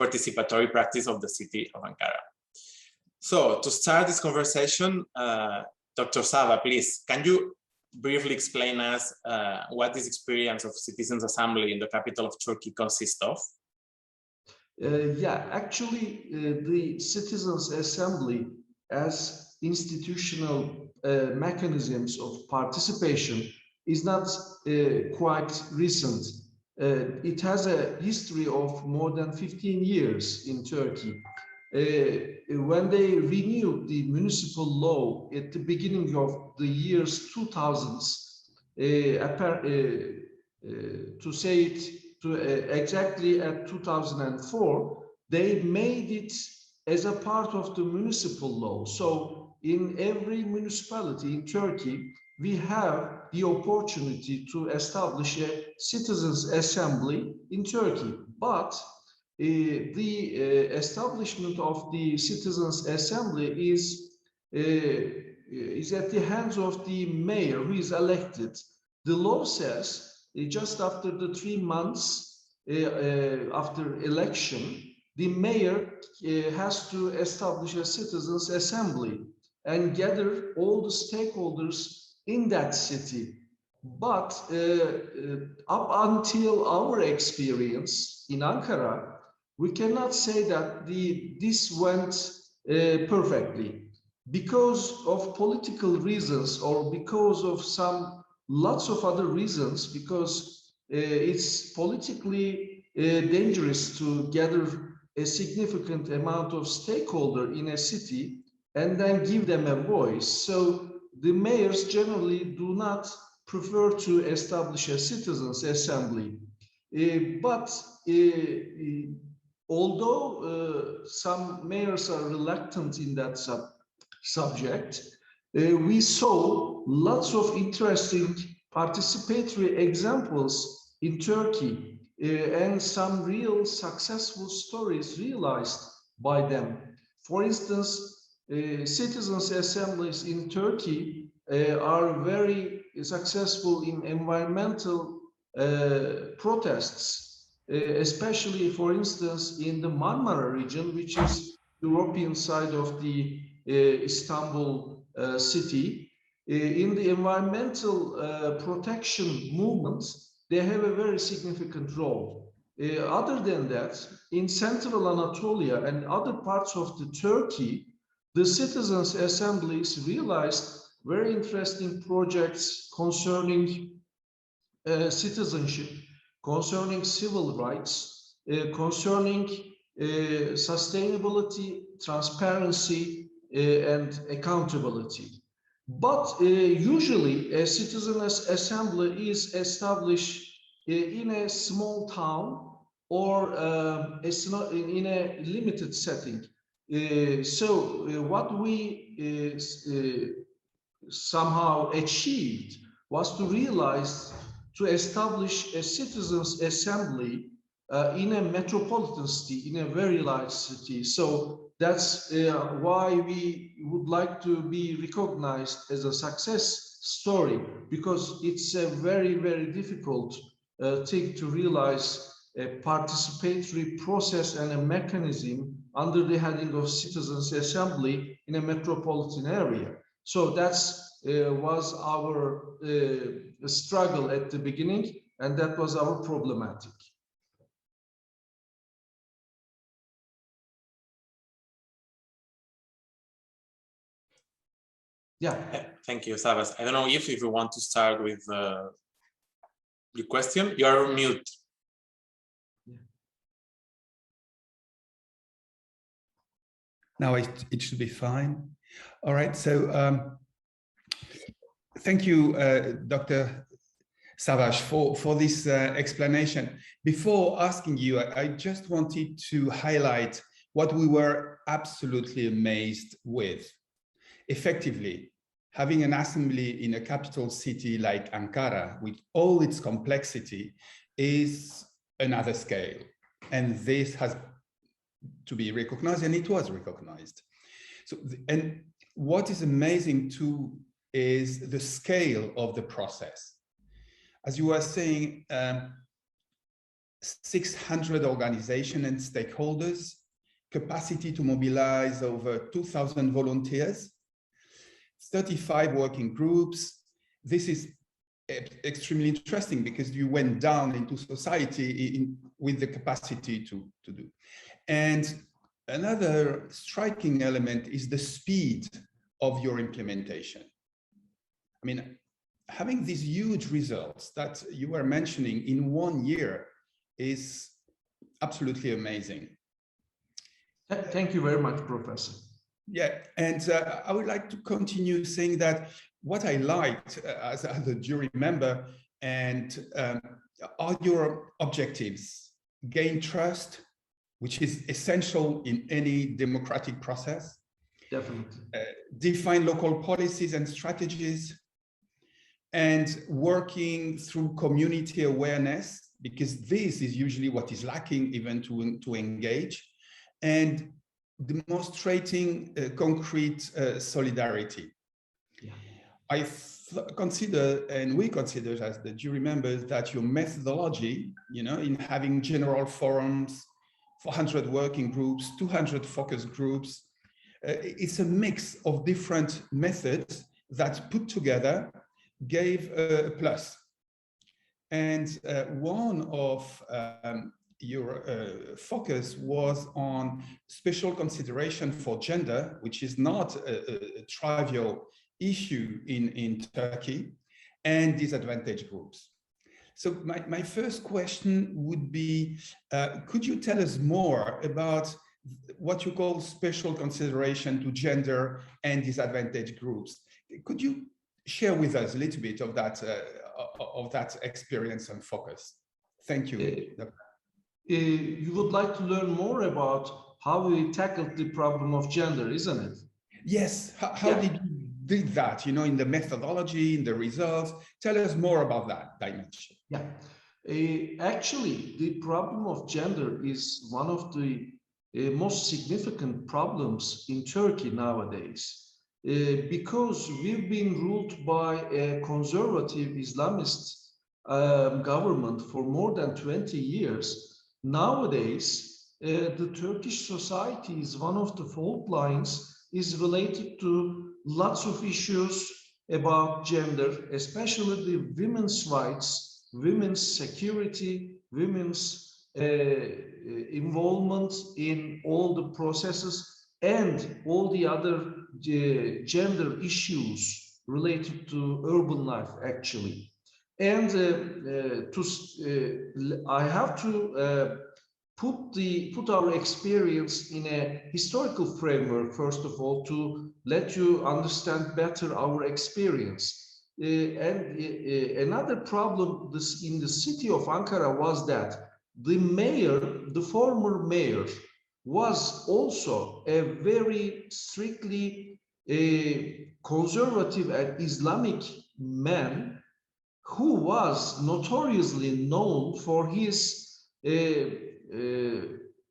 participatory practice of the city of Ankara. So to start this conversation, Dr. Sava, please, can you briefly explain us what this experience of citizens' assembly in the capital of Turkey consists of? Yeah, actually, the citizens' assembly as institutional mechanisms of participation is not quite recent. It has a history of more than 15 years in Turkey. When they renewed the municipal law at the beginning of the years 2000s, to say it exactly at 2004, they made it as a part of the municipal law. So in every municipality in Turkey, we have the opportunity to establish a citizens' assembly in Turkey. But the establishment of the citizens' assembly is at the hands of the mayor who is elected. The law says just after the 3 months after election, the mayor has to establish a citizens' assembly and gather all the stakeholders in that city. But up until our experience in Ankara, we cannot say that this went perfectly because of political reasons or because of lots of other reasons, because it's politically dangerous to gather a significant amount of stakeholder in a city and then give them a voice. So the mayors generally do not prefer to establish a citizens' assembly. But although some mayors are reluctant in that subject, we saw lots of interesting participatory examples in Turkey and some real successful stories realized by them. For instance, citizens' assemblies in Turkey are very successful in environmental protests, especially, for instance, in the Marmara region, which is the European side of the Istanbul city. In the environmental protection movement, they have a very significant role. Other than that, in Central Anatolia and other parts of the Turkey, the citizens' assemblies realized very interesting projects concerning citizenship, concerning civil rights, concerning sustainability, transparency, and accountability. But usually a citizens' assembly is established in a small town or in a limited setting. So what we somehow achieved was to realize to establish a citizens' assembly in a metropolitan city, in a very large city. So that's why we would like to be recognized as a success story, because it's a very, very difficult thing to realize a participatory process and a mechanism under the heading of citizens' assembly in a metropolitan area. So that's was our struggle at the beginning, and that was our problematic. Yeah. Thank you, Savaş. I don't know if you want to start with the question. You are on mute. Yeah. Now it should be fine. All right. So thank you, Dr. Savaş, for this explanation. Before asking you, I just wanted to highlight what we were absolutely amazed with. Effectively, having an assembly in a capital city like Ankara with all its complexity is another scale. And this has to be recognized, and it was recognized. So, and what is amazing too is the scale of the process. As you were saying, 600 organizations and stakeholders, capacity to mobilize over 2,000 volunteers, 35 working groups. This is extremely interesting because you went down into society with the capacity to do. And another striking element is the speed of your implementation. I mean, having these huge results that you were mentioning in 1 year is absolutely amazing. Thank you very much, Professor. Yeah, and I would like to continue saying that what I liked as a jury member and are your objectives: gain trust, which is essential in any democratic process. Definitely. Define local policies and strategies, and working through community awareness, because this is usually what is lacking even to engage, and demonstrating concrete solidarity. Yeah. I consider, and we consider as the jury members, that your methodology, you know, in having general forums, 400 working groups, 200 focus groups, it's a mix of different methods that put together gave a plus. And one of your focus was on special consideration for gender, which is not a trivial issue in Turkey, and disadvantaged groups. So my first question would be, could you tell us more about what you call special consideration to gender and disadvantaged groups? Could you share with us a little bit of that experience and focus? Thank you. You would like to learn more about how we tackled the problem of gender, isn't it? Yes. How did you do that, you know, in the methodology, in the results? Tell us more about that dimension. Yeah. Actually, the problem of gender is one of the most significant problems in Turkey nowadays, because we've been ruled by a conservative Islamist government for more than 20 years. Nowadays, the Turkish society is one of the fault lines is related to lots of issues about gender, especially the women's rights, women's security, women's involvement in all the processes, and all the other gender issues related to urban life, actually. And I have to put our experience in a historical framework, first of all, to let you understand better our experience. Another problem in the city of Ankara was that the mayor, the former mayor, was also a very strictly conservative and Islamic man who was notoriously known for his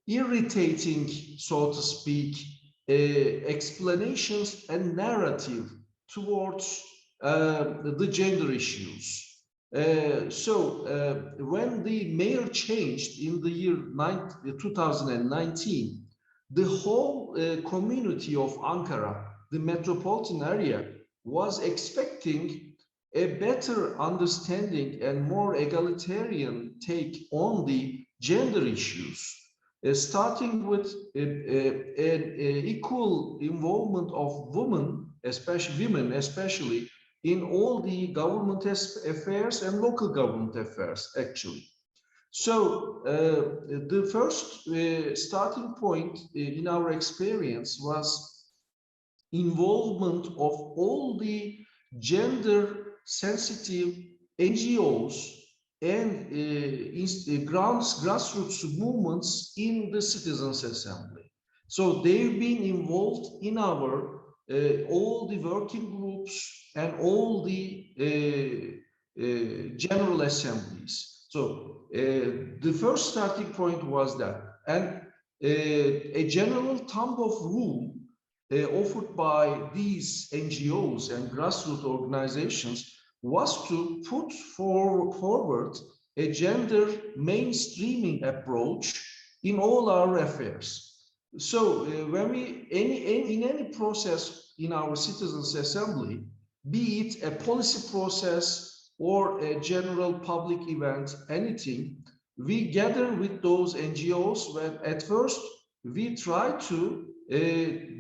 irritating, so to speak, explanations and narrative towards the gender issues. So when the mayor changed in the year 2019, the whole community of Ankara, the metropolitan area, was expecting a better understanding and more egalitarian take on the gender issues, starting with an equal involvement of women, especially in all the government affairs and local government affairs, actually. So the first starting point in our experience was involvement of all the gender sensitive NGOs and grassroots movements in the Citizens Assembly. So they've been involved in our all the working groups and all the general assemblies. So the first starting point was that, and a general thumb of rule offered by these NGOs and grassroots organizations was to put forward a gender mainstreaming approach in all our affairs. So when we in any process in our citizens' assembly, be it a policy process or a general public event, anything, we gather with those NGOs when at first we try to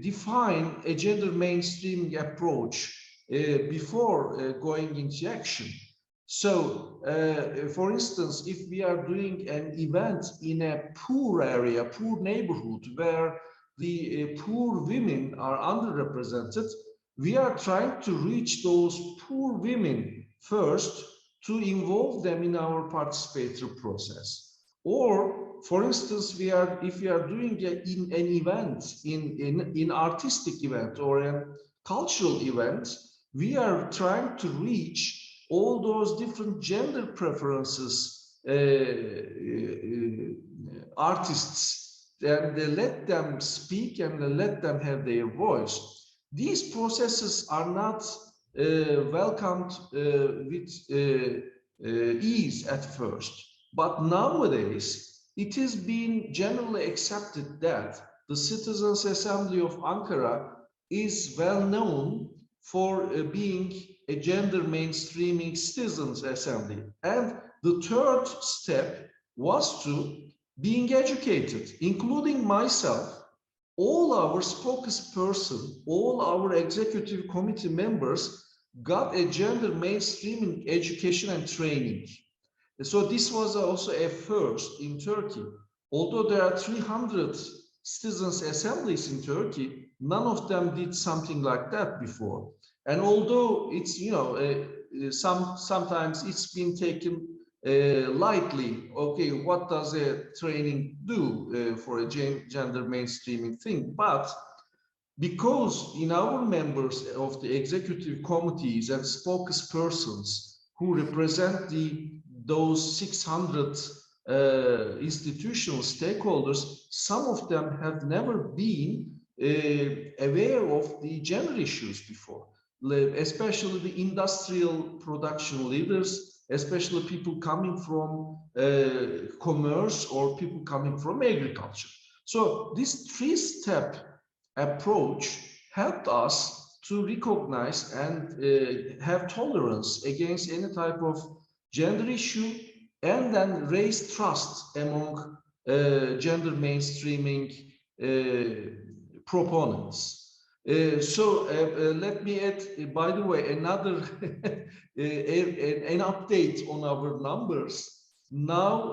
define a gender mainstreaming approach before going into action. So, for instance, if we are doing an event in a poor area, poor neighborhood, where the poor women are underrepresented, we are trying to reach those poor women first to involve them in our participatory process. Or, for instance, if we are doing an event, in artistic event or a cultural event, we are trying to reach all those different gender preferences artists, and let them speak and let them have their voice. These processes are not welcomed with ease at first, but nowadays it is being generally accepted that the Citizens' Assembly of Ankara is well known for being a gender mainstreaming citizens assembly. And the third step was to being educated, including myself. All our spokesperson, all our executive committee members got a gender mainstreaming education and training. So this was also a first in Turkey. Although there are 300 citizens assemblies in Turkey, none of them did something like that before. And although it's, you know, sometimes it's been taken lightly, okay, what does a training do for a gender mainstreaming thing? But because in our members of the executive committees and spokespersons who represent those 600 institutional stakeholders, some of them have never been aware of the gender issues before, especially the industrial production leaders, especially people coming from commerce or people coming from agriculture. So this three-step approach helped us to recognize and have tolerance against any type of gender issue, and then raise trust among gender mainstreaming proponents. Let me add, by the way, another an update on our numbers. Now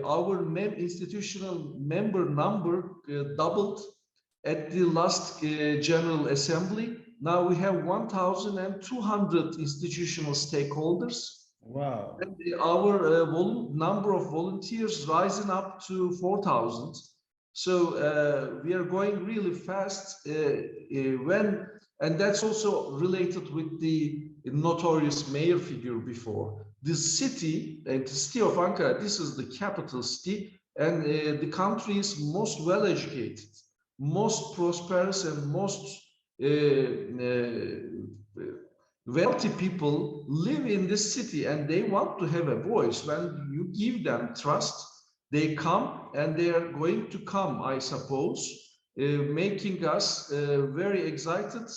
our institutional member number doubled at the last General Assembly. Now we have 1,200 institutional stakeholders. Wow. And our number of volunteers rising up to 4,000. So we are going really fast and that's also related with the notorious mayor figure before. The city of Ankara, this is the capital city, and the country's most well-educated, most prosperous, and most wealthy people live in this city, and they want to have a voice. When you give them trust, they come, and they are going to come, I suppose, making us very excited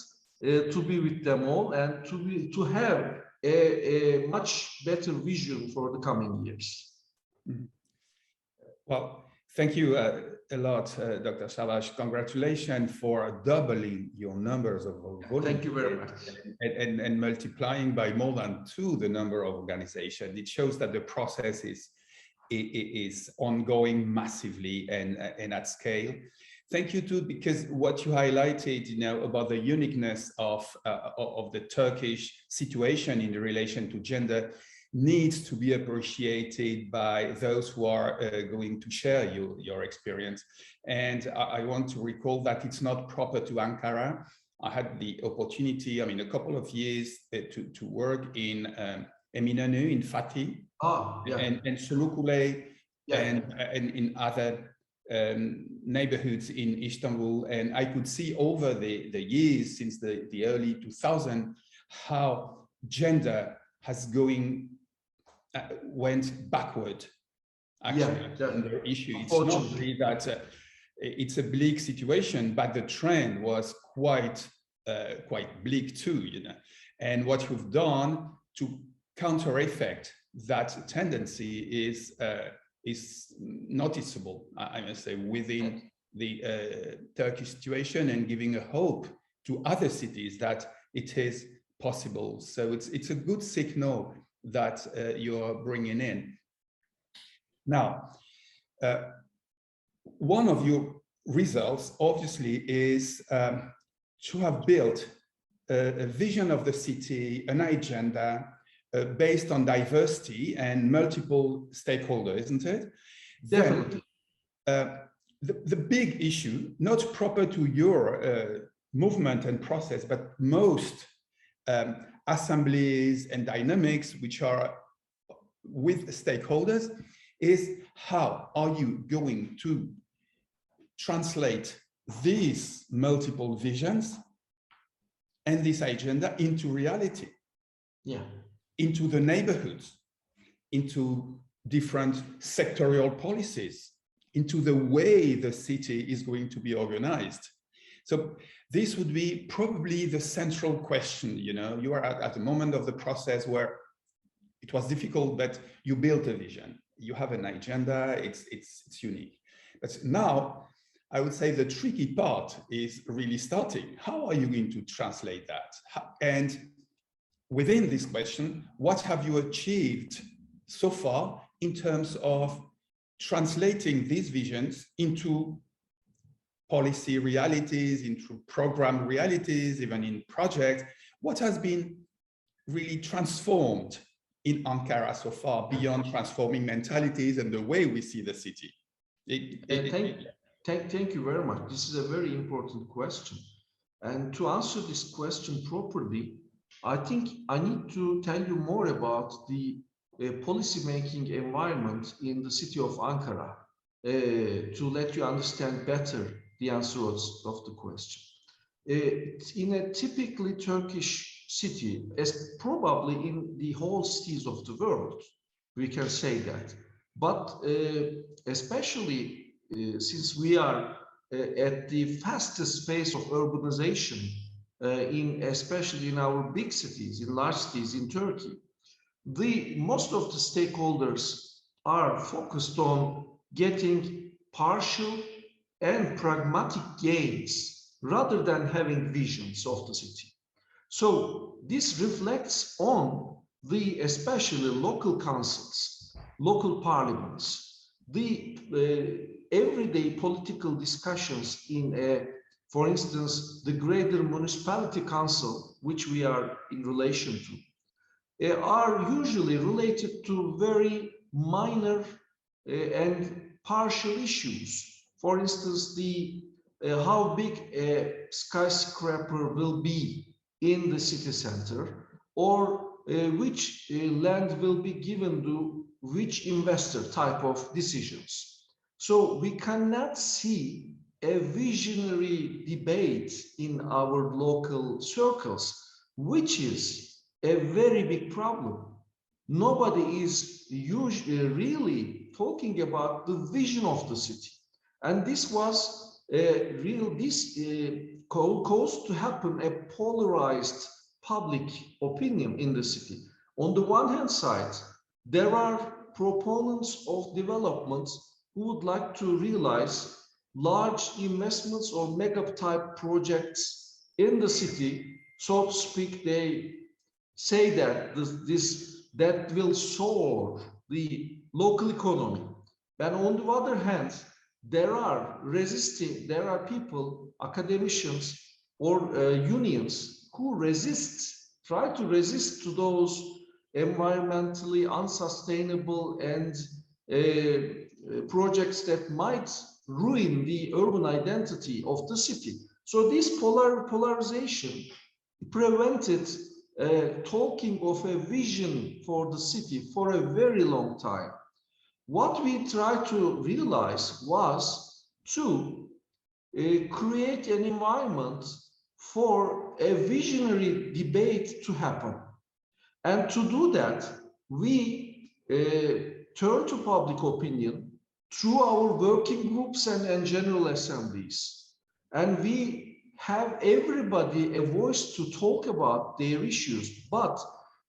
to be with them all and to have a much better vision for the coming years. Well, thank you a lot, Dr. Savaş. Congratulations for doubling your numbers of volunteers. Thank you very much. And multiplying by more than 2 the number of organizations. It shows that the process is ongoing massively and at scale. Thank you too, because what you highlighted, you know, about the uniqueness of the Turkish situation in relation to gender needs to be appreciated by those who are going to share your experience. And I want to recall that it's not proper to Ankara. I had the opportunity, I mean, a couple of years to work in Eminönü, in Fatih, and Sulukule, and in other neighborhoods in Istanbul. And I could see over the years since the early 2000s how gender has went backward. Actually, on their issue, it's not really that it's a bleak situation, but the trend was quite bleak too, you know. And what you've done to counter effect that tendency is noticeable, I must say, within the Turkish situation, and giving a hope to other cities that it is possible. So it's a good signal that you're bringing in. Now, one of your results, obviously, is to have built a vision of the city, an agenda based on diversity and multiple stakeholders, isn't it? Definitely. Then, the big issue, not proper to your movement and process, but most assemblies and dynamics which are with stakeholders, is how are you going to translate these multiple visions and this agenda into reality, into the neighborhoods, into different sectorial policies, into the way the city is going to be organized. So this would be probably the central question. You know, you are at a moment of the process where it was difficult, but you built a vision. You have an agenda, it's unique. But now, I would say the tricky part is really starting. How are you going to translate that? And within this question, what have you achieved so far in terms of translating these visions into policy realities, into program realities, even in projects? What has been really transformed in Ankara so far, beyond transforming mentalities and the way we see the city? Thank you very much. This is a very important question. And to answer this question properly, I think I need to tell you more about the policy-making environment in the city of Ankara to let you understand better the answer of the question. In a typically Turkish city, as probably in the whole cities of the world, we can say that. But especially since we are at the fastest pace of urbanization, especially in our big cities, in large cities in Turkey, most of the stakeholders are focused on getting partial and pragmatic gains rather than having visions of the city. So this reflects on the especially local councils, local parliaments, the everyday political discussions in, for instance, the greater municipality council, which we are in relation to, are usually related to very minor and partial issues. For instance, how big a skyscraper will be in the city center, or which land will be given to which investor type of decisions. So we cannot see a visionary debate in our local circles, which is a very big problem. Nobody is usually really talking about the vision of the city. And this was caused to happen a polarized public opinion in the city. On the one hand side, there are proponents of developments who would like to realize large investments or mega type projects in the city. So to speak, they say that that will soar the local economy. And on the other hand, there are people, academicians or unions who try to resist to those environmentally unsustainable and projects that might ruin the urban identity of the city. So this polarization prevented talking of a vision for the city for a very long time. What we tried to realize was to create an environment for a visionary debate to happen. And to do that, we turn to public opinion through our working groups and general assemblies. And we have everybody a voice to talk about their issues, but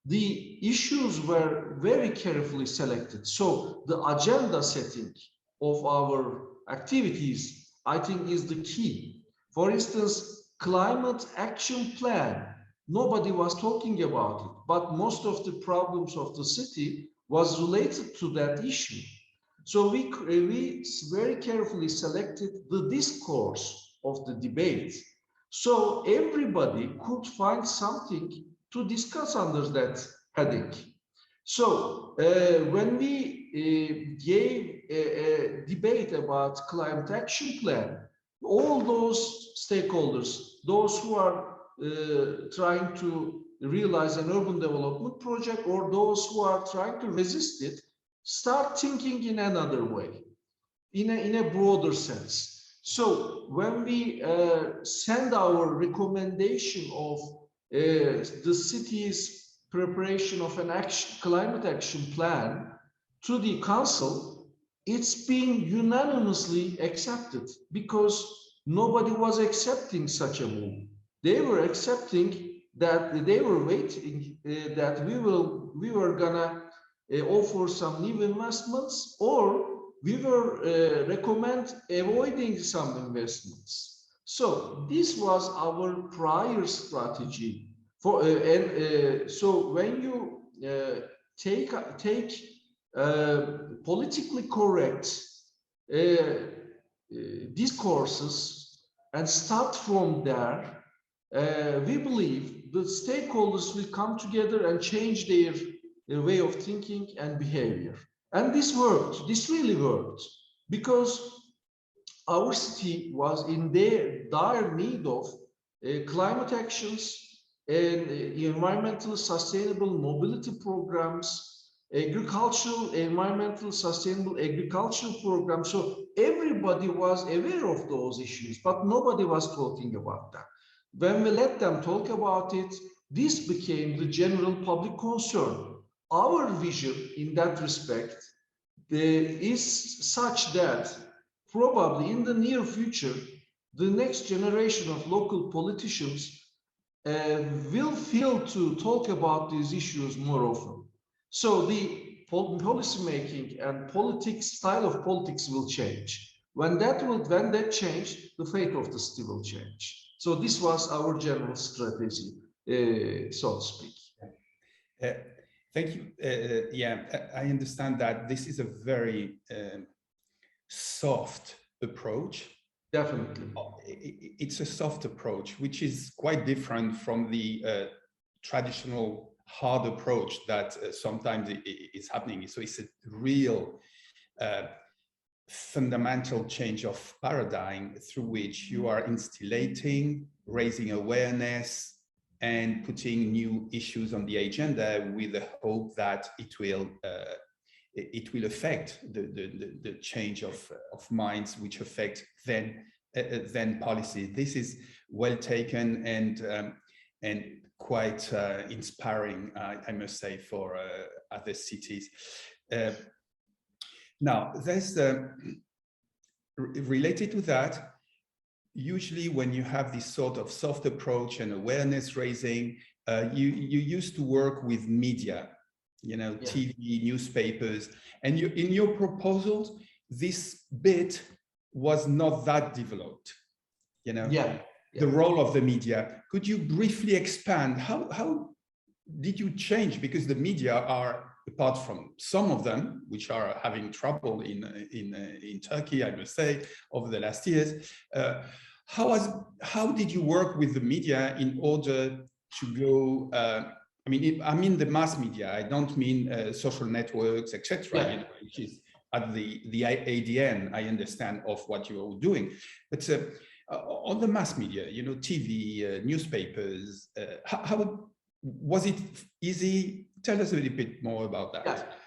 the issues were very carefully selected. So the agenda setting of our activities, I think, is the key. For instance, climate action plan, nobody was talking about it, but most of the problems of the city was related to that issue. So we very carefully selected the discourse of the debate. So everybody could find something to discuss under that heading. So when we gave a debate about climate action plan, all those stakeholders, those who are trying to realize an urban development project or those who are trying to resist it, start thinking in another way, in a broader sense. So when we send our recommendation of the city's preparation of an climate action plan to the council, it's been unanimously accepted because nobody was accepting such a move. They were accepting that they were waiting that we were gonna offer some new investments, or we were recommend avoiding some investments. So this was our prior strategy for so when you take politically correct discourses and start from there, we believe the stakeholders will come together and change their way of thinking and behavior. And this worked, this really worked, because our city was in dire need of climate actions and environmental sustainable mobility programs, agricultural, environmental sustainable agricultural programs. So everybody was aware of those issues, but nobody was talking about that. When we let them talk about it, this became the general public concern. Our vision in that respect is such that probably in the near future, the next generation of local politicians will feel to talk about these issues more often. So the policy making and politics, style of politics will change. When that change, the fate of the city will change. So this was our general strategy, so to speak. Thank you. Yeah, I understand that this is a very soft approach. Definitely. It's a soft approach, which is quite different from the traditional hard approach that sometimes is happening. So it's a real fundamental change of paradigm through which you are instilling, raising awareness, and putting new issues on the agenda with the hope that it will affect the change of minds, which affect then policy. This is well taken and quite inspiring, I must say, for other cities. Now, there's related to that. Usually when you have this sort of soft approach and awareness raising, you used to work with media, you know, yeah. TV, newspapers, and in your proposals, this bit was not that developed, you know, the role of the media. Could you briefly expand, how did you change? Because the media are, apart from some of them, which are having trouble in Turkey, I must say, over the last years, how did you work with the media in order to go, I mean the mass media, I don't mean social networks, etc., you know, which is at the ADN, I understand, of what you're doing. But on the mass media, you know, TV, newspapers, how was it easy? Tell us a little bit more about that.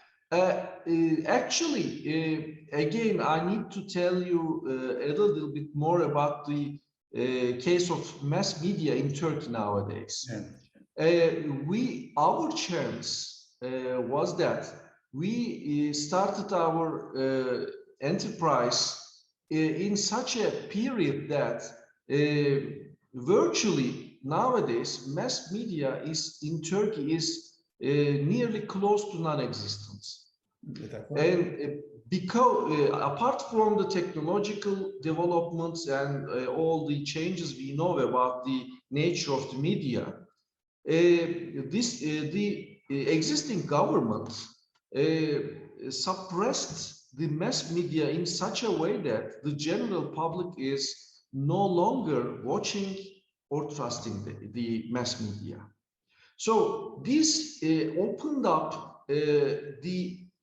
Actually, again, I need to tell you a little bit more about the case of mass media in Turkey nowadays. Our chance was that we started our enterprise in such a period that virtually nowadays mass media in Turkey is nearly close to non-existent. And because apart from the technological developments and all the changes we know about the nature of the media, the existing government suppressed the mass media in such a way that the general public is no longer watching or trusting the mass media. So this opened up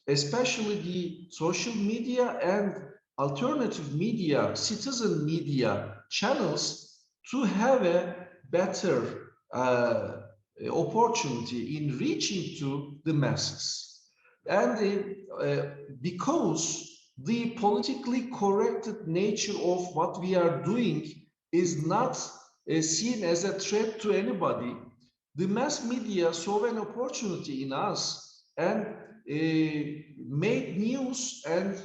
especially the social media and alternative media, citizen media channels to have a better opportunity in reaching to the masses. And because the politically corrected nature of what we are doing is not seen as a threat to anybody, the mass media saw an opportunity in us and made news and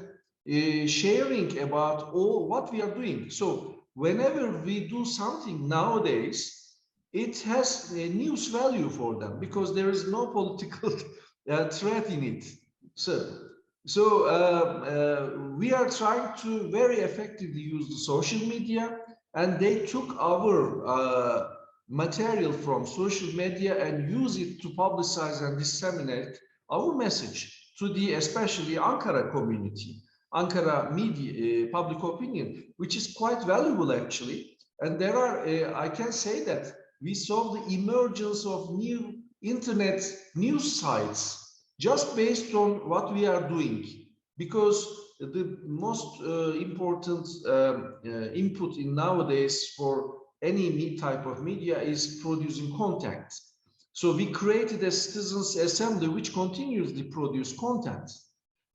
sharing about all what we are doing. So whenever we do something nowadays, it has a news value for them because there is no political threat in it. So we are trying to very effectively use the social media, and they took our material from social media and use it to publicize and disseminate our message to the especially Ankara community, Ankara media, public opinion, which is quite valuable actually. And there are, I can say that we saw the emergence of new internet news sites just based on what we are doing, because the most important input in nowadays for any type of media is producing content. So we created a citizens assembly which continues to produce content.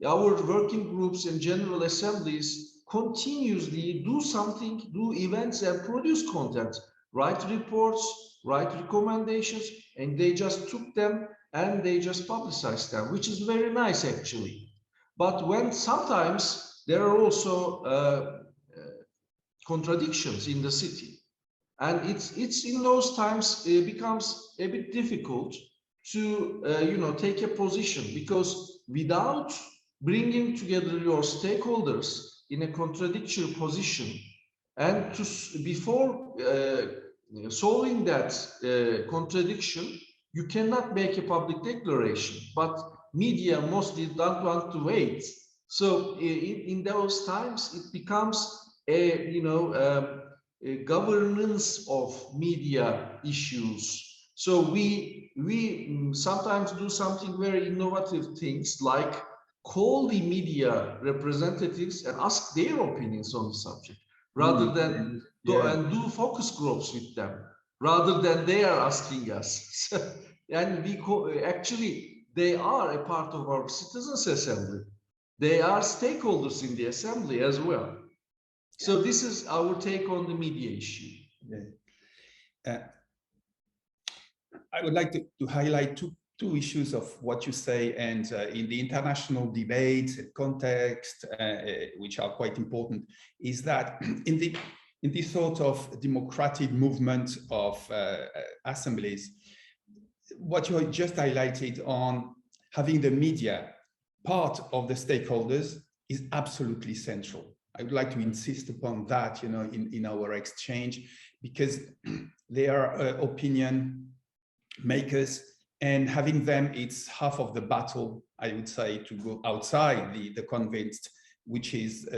Our working groups and general assemblies continuously do something, do events and produce content, write reports, write recommendations, and they just took them and they just publicized them, which is very nice actually. But when sometimes there are also contradictions in the city, and it's in those times it becomes a bit difficult to take a position, because without bringing together your stakeholders in a contradictory position and before solving that contradiction, you cannot make a public declaration. But media mostly don't want to wait. So in those times, it becomes a governance of media issues. So we sometimes do something very innovative things, like call the media representatives and ask their opinions on the subject, rather than do focus groups with them, rather than they are asking us. And actually, they are a part of our citizens' assembly. They are stakeholders in the assembly as well. So this is our take on the media issue. I would like to highlight two issues of what you say, and in the international debate context, which are quite important, is that in this sort of democratic movement of assemblies, what you just highlighted on having the media part of the stakeholders is absolutely central. I would like to insist upon that, in our exchange, because they are opinion makers, and having them, it's half of the battle, I would say, to go outside the convinced, which is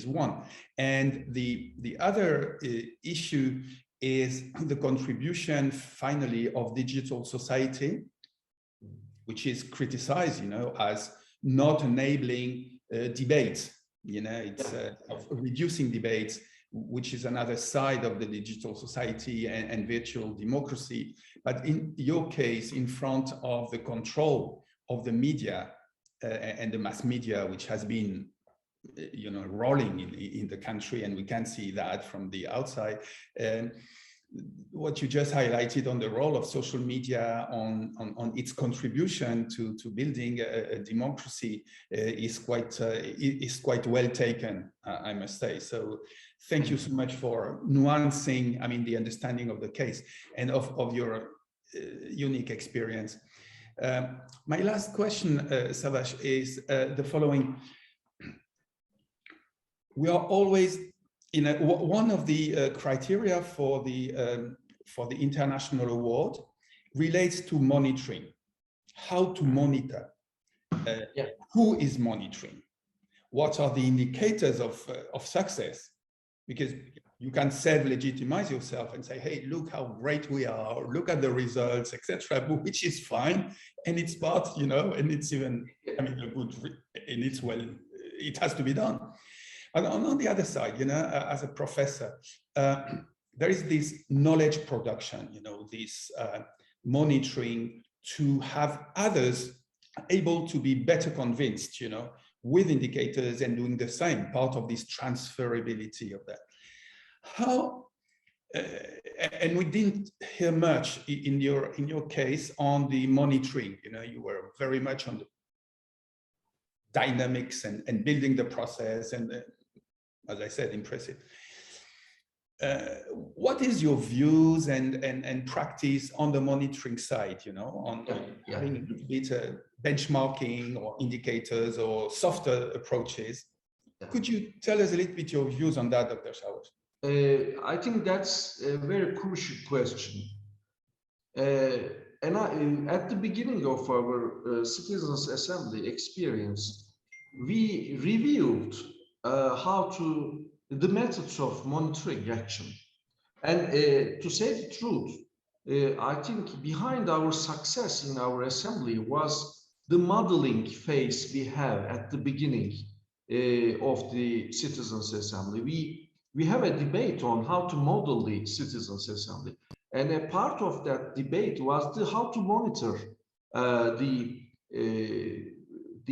one. And the other issue is the contribution, finally, of digital society, which is criticized, as not enabling debate. It's of reducing debates, which is another side of the digital society and virtual democracy. But in your case, in front of the control of the media and the mass media, which has been rolling in the country, and we can see that from the outside, what you just highlighted on the role of social media on its contribution to building a democracy is quite well taken, I must say. So thank you so much for nuancing, I mean, the understanding of the case and of your unique experience. My last question, Savaş, is the following. We are always in one of the criteria for the international award relates to monitoring, how to monitor, who is monitoring, what are the indicators of success, because you can self-legitimize yourself and say, hey, look how great we are, look at the results, etc., which is fine, and it's part, you know, and it's even, I mean, a good, and it's well, it has to be done. And on the other side, you know, as a professor, there is this knowledge production, you know, this monitoring to have others able to be better convinced, you know, with indicators and doing the same, part of this transferability of that. How, and we didn't hear much in your case on the monitoring, you know, you were very much on the dynamics and building the process and as I said, impressive. What is your views and practice on the monitoring side, you know, on having a little bit benchmarking or indicators or softer approaches? Could you tell us a little bit your views on that, Dr. Savaş? I think that's a very crucial question. And at the beginning of our Citizens Assembly experience, we reviewed the methods of monitoring action. And to say the truth, I think behind our success in our assembly was the modeling phase we have at the beginning of the Citizens Assembly. We have a debate on how to model the Citizens Assembly. And a part of that debate was how to monitor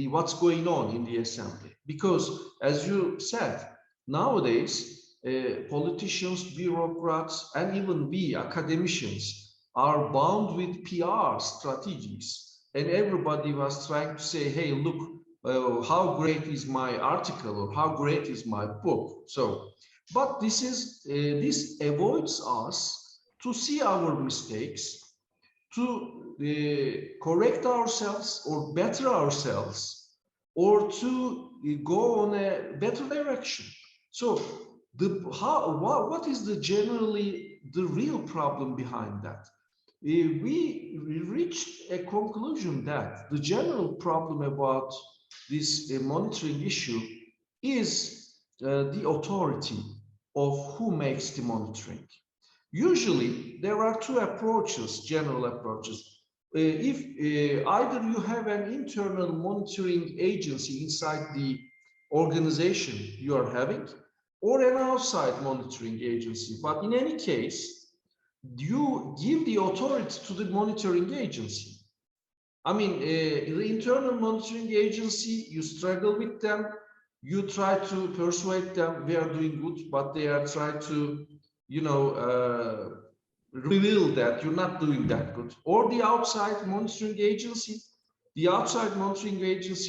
what's going on in the assembly. Because as you said, nowadays, politicians, bureaucrats, and even we academicians are bound with PR strategies. And everybody was trying to say, hey, look, how great is my article or how great is my book. So, but this avoids us to see our mistakes, to correct ourselves or better ourselves, or to go on a better direction. So what is generally the real problem behind that? We reached a conclusion that the general problem about this monitoring issue is the authority of who makes the monitoring. Usually, there are two approaches, general approaches. If either you have an internal monitoring agency inside the organization you are having, or an outside monitoring agency. But in any case, you give the authority to the monitoring agency. I mean, the internal monitoring agency, you struggle with them, you try to persuade them they are doing good, but they are trying to, you know, reveal that you're not doing that good. Or the outside monitoring agency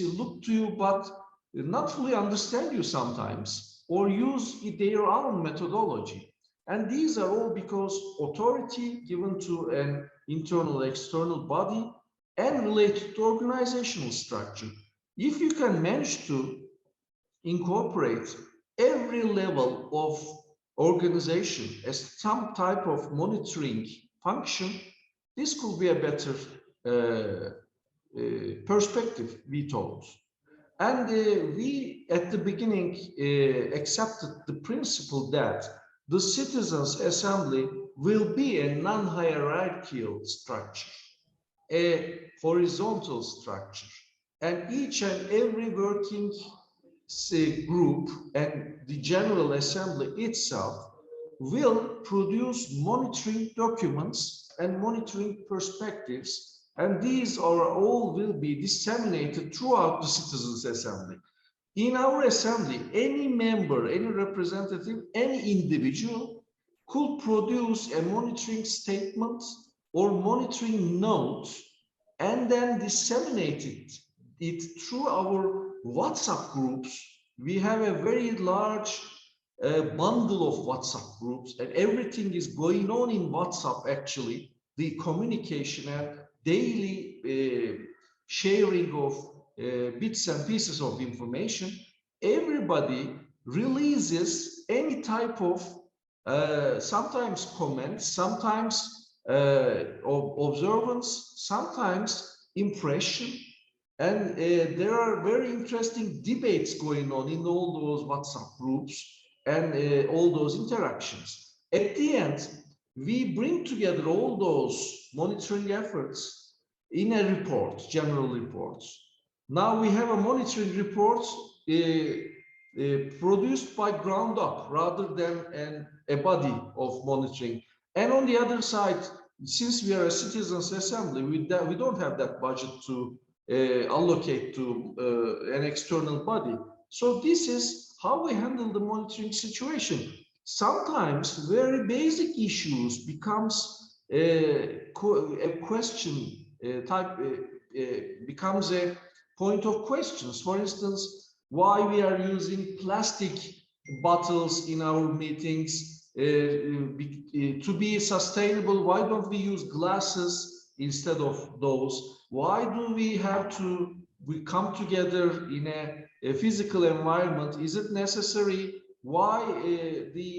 look to you, but not fully understand you sometimes, or use their own methodology. And these are all because authority given to an internal external body and related to organizational structure. If you can manage to incorporate every level of organization as some type of monitoring function, this could be a better perspective, we thought. And we, at the beginning, accepted the principle that the Citizens Assembly will be a non-hierarchical structure, a horizontal structure, and each and every working group and the General Assembly itself will produce monitoring documents and monitoring perspectives, and these are all will be disseminated throughout the Citizens Assembly. In our assembly, any member, any representative, any individual could produce a monitoring statement or monitoring note and then disseminated it through our WhatsApp groups. We have a very large bundle of WhatsApp groups, and everything is going on in WhatsApp actually, the communication and daily sharing of bits and pieces of information. Everybody releases any type of sometimes comments, sometimes observance, sometimes impression, and there are very interesting debates going on in all those WhatsApp groups and all those interactions. At the end, we bring together all those monitoring efforts in a report, general reports. Now we have a monitoring report produced by ground up rather than a body of monitoring. And on the other side, since we are a citizens assembly, we don't have that budget to allocate to an external body. So this is how we handle the monitoring situation. Sometimes very basic issues becomes a question type, becomes a point of questions. For instance, why we are using plastic bottles in our meetings to be sustainable. Why don't we use glasses instead of those? Why do we have to come together in a physical environment? Is it necessary? Why the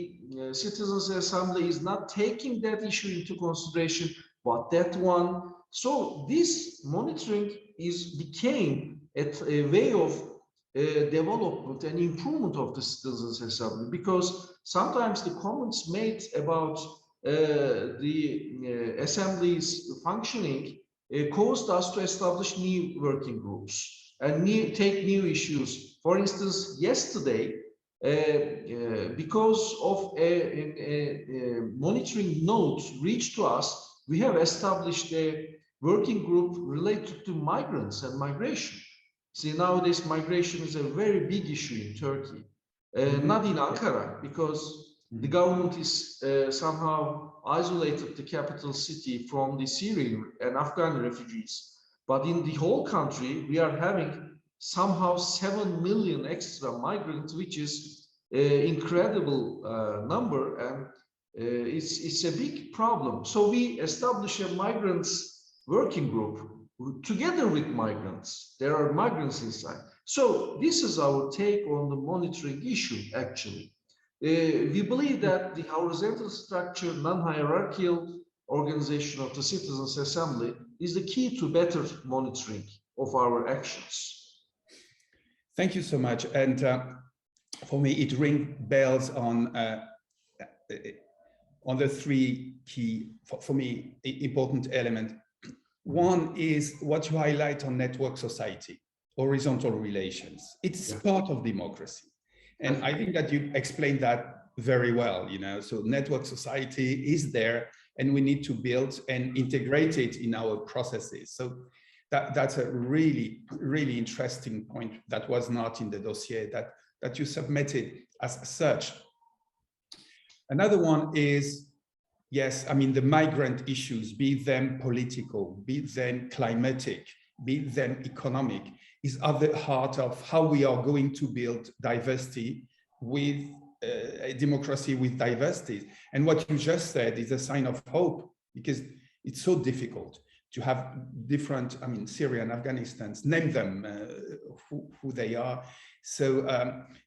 Citizens Assembly is not taking that issue into consideration, but that one? So this monitoring became a way of development and improvement of the Citizens Assembly, because sometimes the comments made about the Assembly's functioning caused us to establish new working groups and take new issues. For instance, yesterday, because of a monitoring note reached to us, we have established a working group related to migrants and migration. See, nowadays migration is a very big issue in Turkey, not in Ankara, because the government is somehow isolated the capital city from the Syrian and Afghan refugees. But in the whole country, we are having somehow 7 million extra migrants, which is an incredible number, and it's a big problem. So we establish a migrants working group together with migrants. There are migrants inside. So this is our take on the monitoring issue, actually. We believe that the horizontal structure, non-hierarchical organization of the Citizens Assembly is the key to better monitoring of our actions. Thank you so much. And for me, it rings bells on the three key, for me, important elements. One is what you highlight on network society, horizontal relations. It's part of democracy. And I think that you explained that very well, you know, so network society is there and we need to build and integrate it in our processes. So that's a really, really interesting point that was not in the dossier that you submitted as such. Another one is, yes, I mean, the migrant issues, be them political, be them climatic, be them economic, is at the heart of how we are going to build diversity with a democracy with diversity. And what you just said is a sign of hope, because it's so difficult to have different, I mean, Syria and Afghanistan, name them who they are. So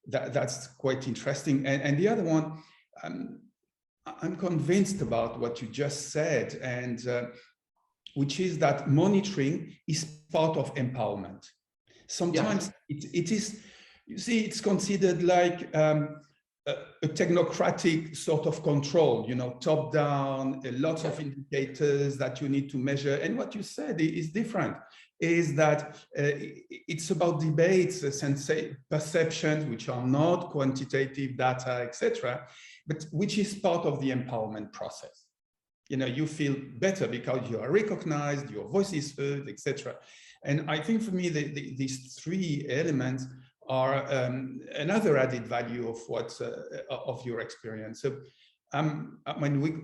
that's quite interesting. And the other one, I'm convinced about what you just said, and which is that monitoring is part of empowerment. Sometimes it is, you see, it's considered like a technocratic sort of control, you know, top down, lots of indicators that you need to measure. And what you said is different, is that it's about debates, perceptions, which are not quantitative data, etc., but which is part of the empowerment process. You know, you feel better because you are recognized, your voice is heard, etc. And I think for me, these three elements are another added value of what of your experience. So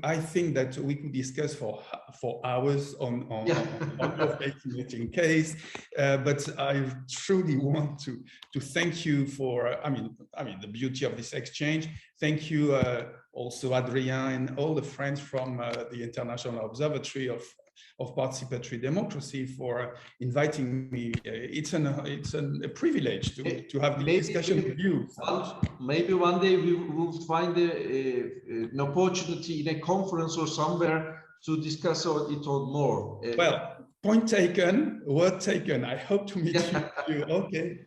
I think that we could discuss for hours on your fascinating case, but I truly want to thank you for the beauty of this exchange. Thank you also Adrien and all the friends from the International Observatory of Participatory Democracy for inviting me. It's a privilege to have this discussion with you. Maybe one day we will find an opportunity in a conference or somewhere to discuss it all more. Well, point taken, word taken. I hope to meet you. Okay.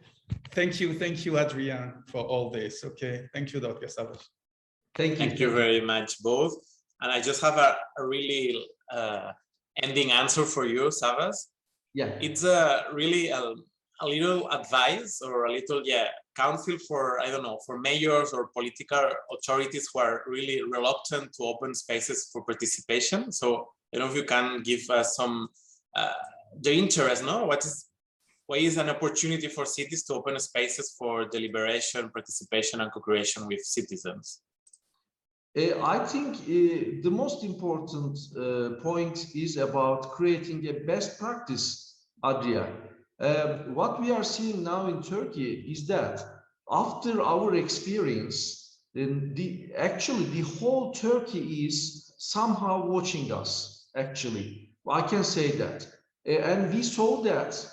Thank you, Adrien, for all this. Okay. Thank you, Dr. Savaş. Thank you very much, both. And I just have a really ending answer for you, Savaş. Yeah. It's really a little advice or a little counsel for, I don't know, for mayors or political authorities who are really reluctant to open spaces for participation. So I don't know if you can give us some the interest, no? What is an opportunity for cities to open spaces for deliberation, participation, and co-creation with citizens? I think the most important point is about creating a best practice, Adria. What we are seeing now in Turkey is that after our experience, actually the whole Turkey is somehow watching us, actually. I can say that. And we saw that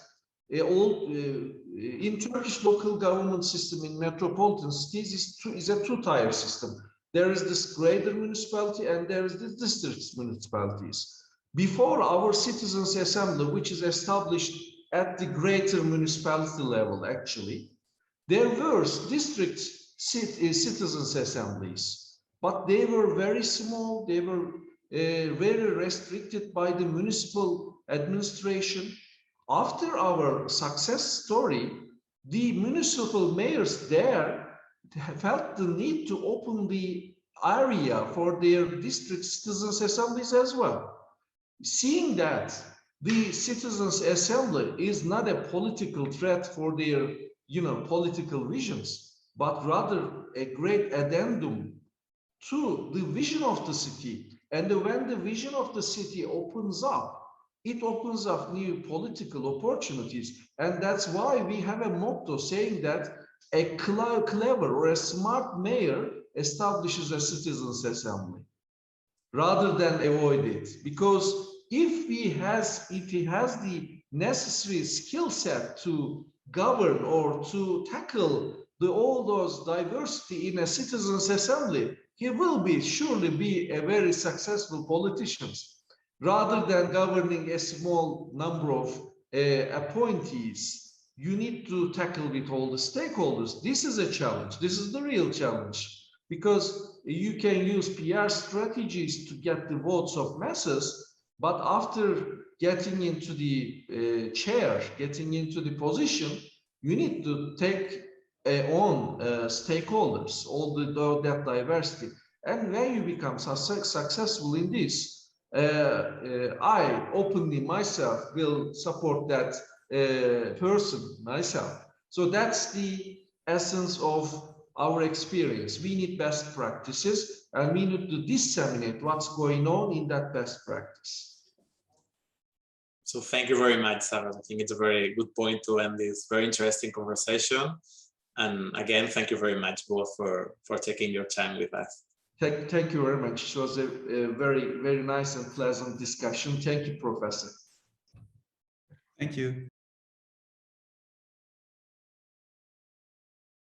in Turkish local government system in metropolitan cities is a two-tier system. There is this greater municipality and there is the district municipalities. Before our citizens assembly, which is established at the greater municipality level, actually, there were district citizens assemblies, but they were very small. They were very restricted by the municipal administration. After our success story, the municipal mayors there felt the need to open the area for their district citizens assemblies as well. Seeing that the citizens assembly is not a political threat for their political visions, but rather a great addendum to the vision of the city. And when the vision of the city opens up, it opens up new political opportunities. And that's why we have a motto saying that a clever or a smart mayor establishes a citizens' assembly rather than avoid it. Because if he has the necessary skill set to govern or to tackle all those diversity in a citizens' assembly, he will surely be a very successful politician rather than governing a small number of appointees. You need to tackle with all the stakeholders. This is a challenge. This is the real challenge, because you can use PR strategies to get the votes of masses, but after getting into the chair, getting into the position, you need to take on stakeholders, all that diversity. And when you become successful in this, I openly myself will support that person myself. So that's the essence of our experience. We need best practices and we need to disseminate what's going on in that best practice. So thank you very much, Savaş. I think it's a very good point to end this very interesting conversation. And again, thank you very much both for taking your time with us. Thank you very much. It was a very, very nice and pleasant discussion. Thank you, Professor. Thank you.